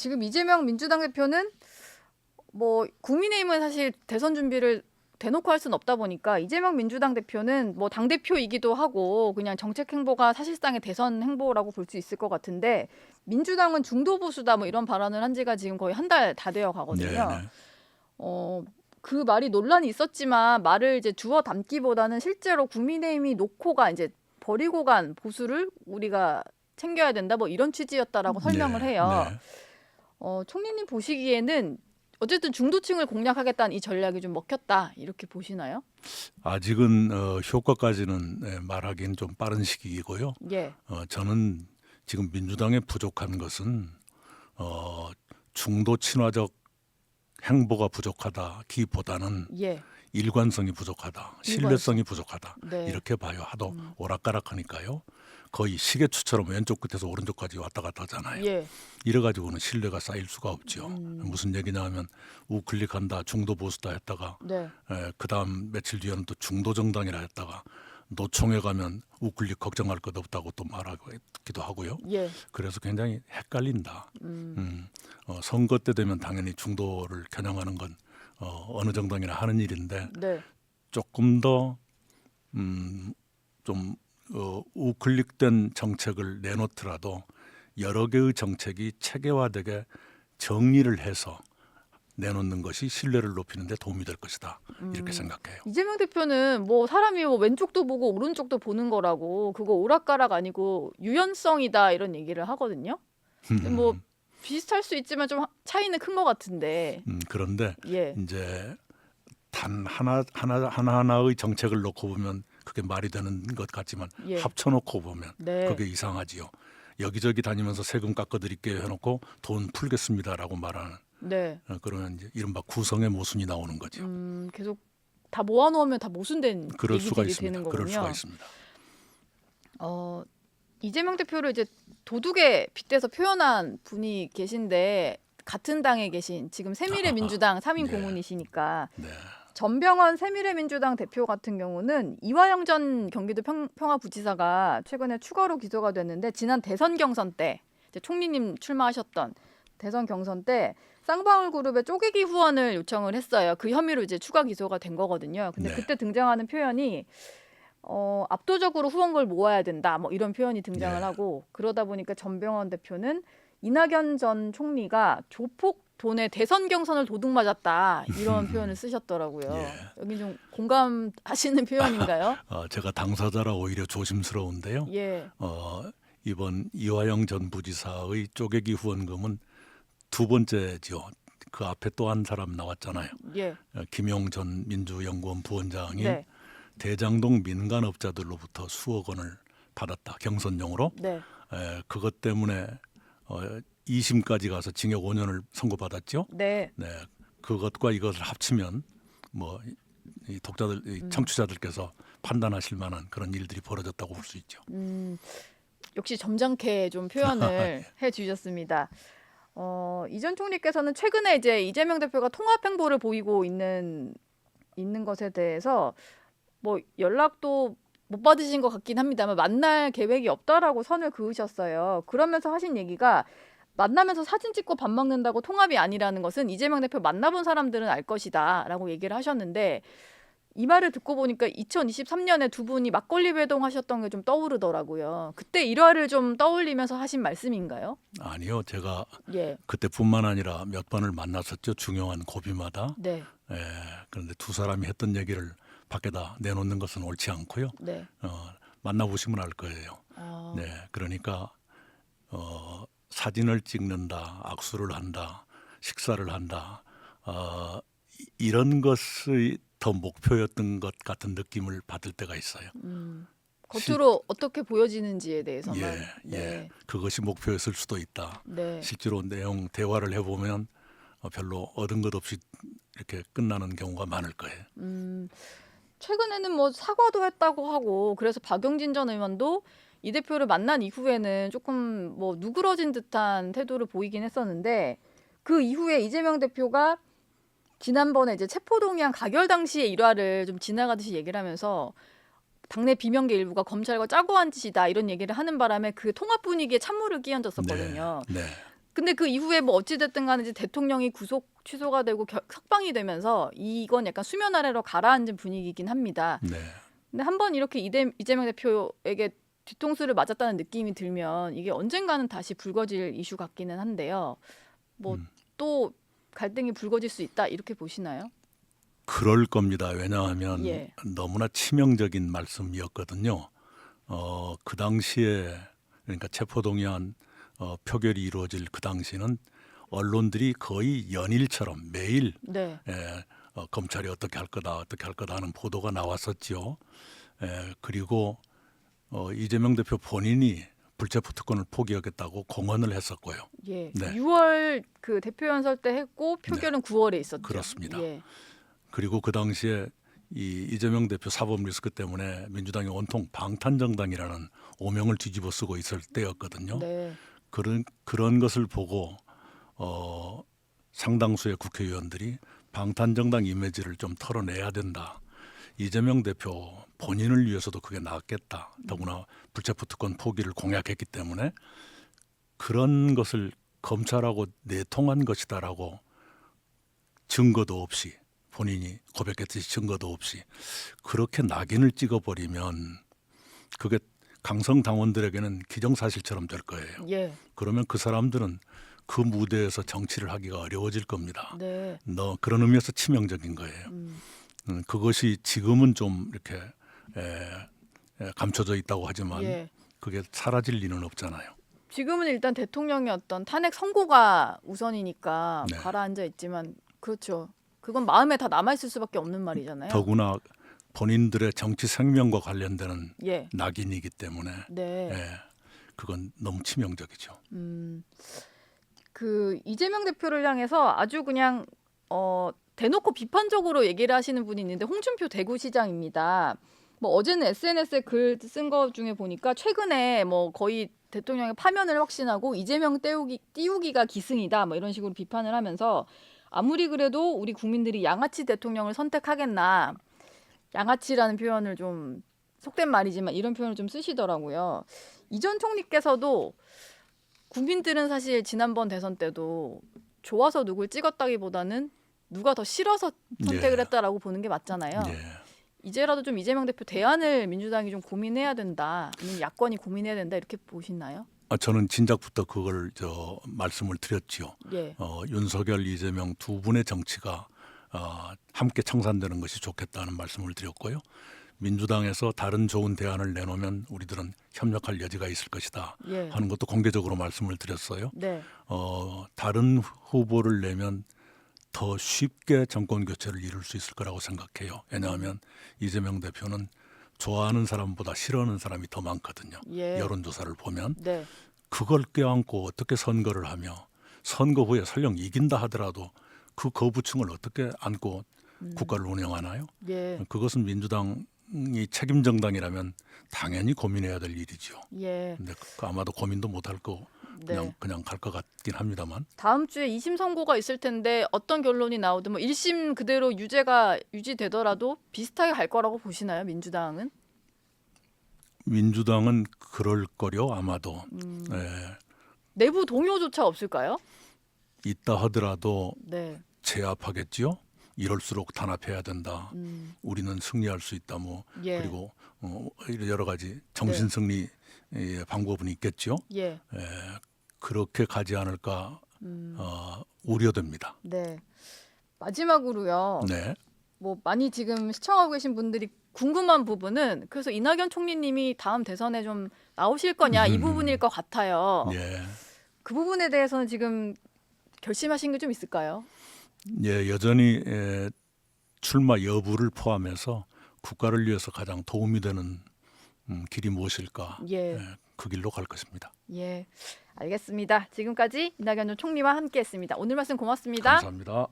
지금 이재명 민주당 대표는 뭐 국민의힘은 사실 대선 준비를 대놓고 할 수는 없다 보니까 이재명 민주당 대표는 뭐 당대표이기도 하고 그냥 정책 행보가 사실상의 대선 행보라고 볼 수 있을 것 같은데 민주당은 중도 보수다 뭐 이런 발언을 한 지가 지금 거의 한 달 다 되어 가거든요. 네네. 그 말이 논란이 있었지만 말을 이제 주워 담기보다는 실제로 국민의힘이 놓고가 이제 버리고 간 보수를 우리가 챙겨야 된다 뭐 이런 취지였다라고 설명을 네, 해요. 네. 총리님 보시기에는 어쨌든 중도층을 공략하겠다는 이 전략이 좀 먹혔다 이렇게 보시나요? 아직은 효과까지는 말하기는 좀 빠른 시기이고요. 예, 저는 지금 민주당에 부족한 것은 중도 친화적 행보가 부족하다기보다는 예, 일관성이 부족하다, 신뢰성이 부족하다 네. 이렇게 봐요. 하도 오락가락하니까요. 거의 시계추처럼 왼쪽 끝에서 오른쪽까지 왔다 갔다 하잖아요. 예, 이래가지고는 신뢰가 쌓일 수가 없죠. 무슨 얘기냐 하면 우클릭한다, 중도 보수다 했다가 네, 그다음 며칠 뒤에는 또 중도 정당이라 했다가 노총에 가면 우클릭 걱정할 것 없다고 또 말하기도 하고요. 예, 그래서 굉장히 헷갈린다. 선거 때 되면 당연히 중도를 겨냥하는 건 어느 정당이나 하는 일인데 네, 조금 더 좀 우클릭된 정책을 내놓더라도 여러 개의 정책이 체계화되게 정리를 해서 내놓는 것이 신뢰를 높이는 데 도움이 될 것이다. 이렇게 생각해요. 이재명 대표는 뭐 사람이 뭐 왼쪽도 보고 오른쪽도 보는 거라고 그거 오락가락 아니고 유연성이다 이런 얘기를 하거든요. 근데 뭐 비슷할 수 있지만 좀 차이는 큰 것 같은데. 그런데 예, 이제 단 하나하나의 정책을 놓고 보면 그게 말이 되는 것 같지만 예. 합쳐놓고 보면 네. 그게 이상하지요. 여기저기 다니면서 세금 깎아드릴게요 해놓고 돈 풀겠습니다라고 말하는 네. 그러면 이제 이른바 구성의 모순이 나오는 거죠. 계속 다 모아놓으면 다 모순된 그럴 수가 얘기들이 있습니다. 되는 거군요. 그럴 수가 있습니다. 이재명 대표를 이제 도둑에 빗대서 표현한 분이 계신데 같은 당에 계신 지금 새미래민주당 3인 예. 고문이시니까 네. 전병헌 새미래민주당 대표 같은 경우는 이화영 전 경기도 평화부지사가 최근에 추가로 기소가 됐는데 지난 대선 경선 때 이제 총리님 출마하셨던 대선 경선 때 쌍방울 그룹의 쪼개기 후원을 요청을 했어요. 그 혐의로 이제 추가 기소가 된 거거든요. 근데 네. 그때 등장하는 표현이 압도적으로 후원을 모아야 된다. 뭐 이런 표현이 등장을 네. 하고 그러다 보니까 전병헌 대표는 이낙연 전 총리가 조폭 돈에 대선 경선을 도둑 맞았다 이런 표현을 쓰셨더라고요. 예. 여기 좀 공감하시는 표현인가요? 제가 당사자라 오히려 조심스러운데요. 예, 이번 이화영 전 부지사의 쪼개기 후원금은 두 번째죠. 그 앞에 또 한 사람 나왔잖아요. 예, 김용 전 민주연구원 부원장이 네, 대장동 민간업자들로부터 수억 원을 받았다. 경선용으로. 네, 그것 때문에 2심까지 가서 징역 5년을 선고받았죠. 네. 네, 그것과 이것을 합치면 뭐 이 독자들, 이 청취자들께서 판단하실 만한 그런 일들이 벌어졌다고 볼 수 있죠. 역시 점잖게 좀 표현을 해주셨습니다. 이전 총리께서는 최근에 이제 이재명 대표가 통합 행보를 보이고 있는 것에 대해서 뭐 연락도 못 받으신 것 같긴 합니다만 만날 계획이 없다라고 선을 그으셨어요. 그러면서 하신 얘기가 만나면서 사진 찍고 밥 먹는다고 통합이 아니라는 것은 이재명 대표 만나본 사람들은 알 것이다라고 얘기를 하셨는데 이 말을 듣고 보니까 2023년에 두 분이 막걸리 배동하셨던 게 좀 떠오르더라고요. 그때 일화를 좀 떠올리면서 하신 말씀인가요? 아니요, 제가 예, 그때뿐만 아니라 몇 번을 만났었죠. 중요한 고비마다. 네, 그런데 두 사람이 했던 얘기를 밖에다 내놓는 것은 옳지 않고요. 네. 만나보시면 알 거예요. 네, 그러니까 사진을 찍는다, 악수를 한다, 식사를 한다, 이런 것이 더 목표였던 것 같은 느낌을 받을 때가 있어요. 겉으로 어떻게 보여지는지에 대해서만. 예, 네, 그것이 목표였을 수도 있다. 네. 실제로 대화를 해보면 별로 얻은 것 없이 이렇게 끝나는 경우가 많을 거예요. 최근에는 뭐 사과도 했다고 하고 그래서 박용진 전 의원도 이 대표를 만난 이후에는 조금 뭐 누그러진 듯한 태도를 보이긴 했었는데 그 이후에 이재명 대표가 지난번에 이제 체포동의안 가결 당시의 일화를 좀 지나가듯이 얘기를 하면서 당내 비명계 일부가 검찰과 짜고 한 짓이다 이런 얘기를 하는 바람에 그 통합 분위기에 찬물을 끼얹었었거든요. 네. 근데 그 이후에 뭐 어찌 됐든 간에 이제 대통령이 구속 취소가 되고 석방이 되면서 이건 약간 수면 아래로 가라앉은 분위기이긴 합니다. 네. 근데 한번 이렇게 이재명 대표에게 뒤통수를 맞았다는 느낌이 들면 이게 언젠가는 다시 불거질 이슈 같기는 한데요. 뭐 또 갈등이 불거질 수 있다 이렇게 보시나요? 그럴 겁니다. 왜냐하면 예. 너무나 치명적인 말씀이었거든요. 그 당시에 그러니까 체포동의안 표결이 이루어질 그 당시는 언론들이 거의 연일처럼 매일 네. 검찰이 어떻게 할 거다 하는 보도가 나왔었죠. 그리고 이재명 대표 본인이 불체포 특권을 포기하겠다고 공언을 했었고요. 예. 네. 6월 그 대표 연설 때 했고 표결은 9월에 있었죠. 그렇습니다. 예. 그리고 그 당시에 이재명 대표 사법 리스크 때문에 민주당이 온통 방탄정당이라는 오명을 뒤집어 쓰고 있을 때였거든요. 네. 그런 것을 보고 상당수의 국회의원들이 방탄정당 이미지를 좀 털어내야 된다. 이재명 대표 본인을 위해서도 그게 낫겠다. 더구나 불체포 특권 포기를 공약했기 때문에 그런 것을 검찰하고 내통한 것이다라고 증거도 없이 본인이 고백했듯이 증거도 없이 그렇게 낙인을 찍어버리면 그게 강성 당원들에게는 기정사실처럼 될 거예요. 예. 그러면 그 사람들은 그 무대에서 정치를 하기가 어려워질 겁니다. 네. 그런 의미에서 치명적인 거예요. 그것이 지금은 좀 이렇게 감춰져 있다고 하지만 예. 그게 사라질 리는 없잖아요. 지금은 일단 대통령의 어떤 탄핵 선고가 우선이니까 네. 가라앉아 있지만 그렇죠. 그건 마음에 다 남아 있을 수밖에 없는 말이잖아요. 더구나 본인들의 정치 생명과 관련되는 예. 낙인이기 때문에 네. 그건 너무 치명적이죠. 그 이재명 대표를 향해서 아주 그냥 대놓고 비판적으로 얘기를 하시는 분이 있는데 홍준표 대구시장입니다. 뭐 어제는 SNS에 글 쓴 거 중에 보니까 최근에 뭐 거의 대통령의 파면을 확신하고 이재명 띄우기가 기승이다 뭐 이런 식으로 비판을 하면서 아무리 그래도 우리 국민들이 양아치 대통령을 선택하겠나, 양아치라는 표현을 좀 속된 말이지만 이런 표현을 좀 쓰시더라고요. 이 전 총리께서도 국민들은 사실 지난번 대선 때도 좋아서 누굴 찍었다기보다는 누가 더 싫어서 선택을 예. 했다라고 보는 게 맞잖아요. 예. 이제라도 좀 이재명 대표 대안을 민주당이 좀 고민해야 된다, 아니면 야권이 고민해야 된다 이렇게 보시나요? 저는 진작부터 그걸 말씀을 드렸지요. 예. 윤석열, 이재명 두 분의 정치가 함께 청산되는 것이 좋겠다는 말씀을 드렸고요. 민주당에서 다른 좋은 대안을 내놓으면 우리들은 협력할 여지가 있을 것이다 예. 하는 것도 공개적으로 말씀을 드렸어요. 네. 다른 후보를 내면 더 쉽게 정권 교체를 이룰 수 있을 거라고 생각해요. 왜냐하면 이재명 대표는 좋아하는 사람보다 싫어하는 사람이 더 많거든요. 예. 여론조사를 보면 네. 그걸 껴안고 어떻게 선거를 하며 선거 후에 설령 이긴다 하더라도 그 거부층을 어떻게 안고 국가를 운영하나요? 예. 그것은 민주당이 책임 정당이라면 당연히 고민해야 될 일이죠. 예. 근데 아마도 고민도 못할 거 네. 그냥 갈 것 같긴 합니다만. 다음 주에 2심 선고가 있을 텐데 어떤 결론이 나오든 뭐 1심 그대로 유지되더라도 비슷하게 갈 거라고 보시나요, 민주당은? 민주당은 그럴 거려 아마도. 내부 동요조차 없을까요? 있다 하더라도 네. 제압하겠지요. 이럴수록 단합해야 된다. 우리는 승리할 수 있다. 뭐 예. 그리고 여러 가지 정신 승리 방법은 있겠죠. 예. 그렇게 가지 않을까 우려됩니다. 네. 마지막으로요. 네. 뭐 많이 지금 시청하고 계신 분들이 궁금한 부분은 그래서 이낙연 총리님이 다음 대선에 좀 나오실 거냐 이 부분일 것 같아요. 예. 그 부분에 대해서는 지금 결심하신 게 좀 있을까요? 예, 여전히 출마 여부를 포함해서 국가를 위해서 가장 도움이 되는 길이 무엇일까? 예. 그 길로 갈 것입니다. 예. 알겠습니다. 지금까지 이낙연 전 총리와 함께했습니다. 오늘 말씀 고맙습니다. 감사합니다.